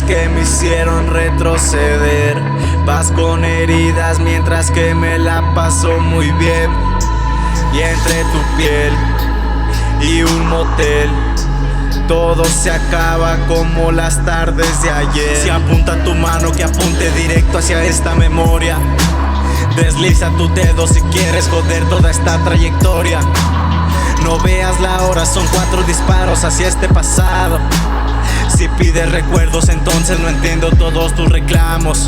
que me hicieron retroceder. Vas con heridas mientras que me la paso muy bien. Y entre tu piel y un motel todo se acaba como las tardes de ayer. Si apunta tu mano, que apunte directo hacia esta memoria. Desliza tu dedo si quieres joder toda esta trayectoria. No veas la hora, son 4 disparos hacia este pasado. Si pides recuerdos, entonces no entiendo todos tus reclamos.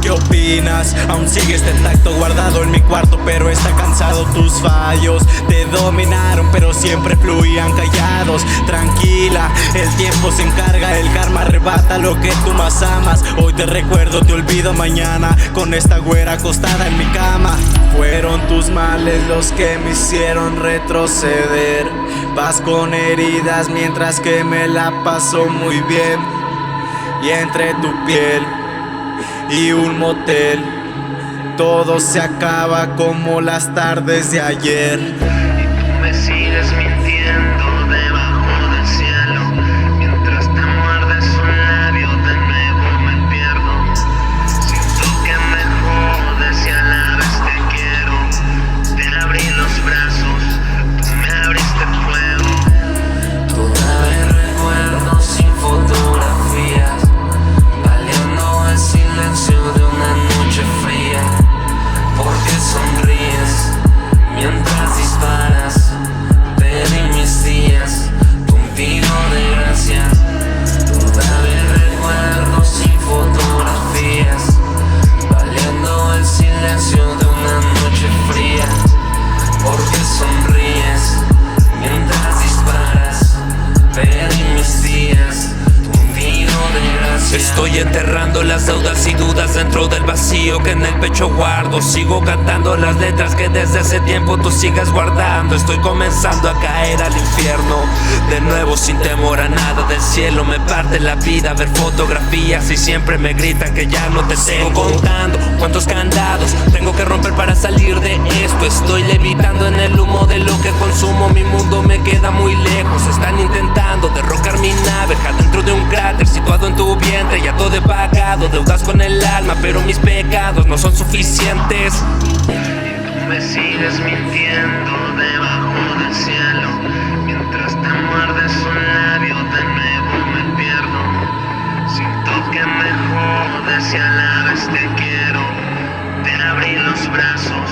¿Qué opinas? Aún sigues de tacto guardado en mi cuarto, pero está cansado. Tus fallos te dominaron, pero siempre fluían callados. Tranquila, el tiempo se encarga, el karma arrebata lo que tú más amas. Hoy te recuerdo, te olvido mañana, con esta güera acostada en mi cama. Fueron tus males los que me hicieron retroceder. Vas con heridas mientras que me la paso muy bien. Y entre tu piel y un motel todo se acaba como las tardes de ayer. Y tú me sigues mintiendo debajo del cielo. Mientras te muerdes un labio de nuevo me pierdo. Siento que me jodes y a la vez te quiero. Te abrí los brazos, tú me abriste fuego. Todavía recuerdo sin fotografías, baleando el silencio de una noche fría. Porque sonríes mientras disparas. Perdí mis días, un tiro de gracia. Todavía recuerdo sin fotografías, baleando el silencio de una noche fría. Porque sonríes mientras disparas. Perdí mis días, un tiro de gracia. Estoy enterrando las deudas y dudas dentro del vacío que en el pecho guardo. Sigo cantando las letras que desde hace tiempo tú sigas guardando. Estoy comenzando a caer al infierno de nuevo sin temor a nada del cielo. Me parte la vida ver fotografías y siempre me gritan que ya no te tengo. Contando cuántos candados tengo que romper para salir de esto. Estoy levitando en el humo de lo que consumo. Mi mundo me queda muy lejos. Están intentando derrocar mi nave dentro de un cráter situado en tu vientre. Ya todo he pagado, deudas con el alma, pero mis pecados no son suficientes. Y tú me sigues mintiendo debajo del cielo. Mientras te muerdes un labio de nuevo me pierdo. Siento que me jodes y a la vez te quiero. Te abrí los brazos,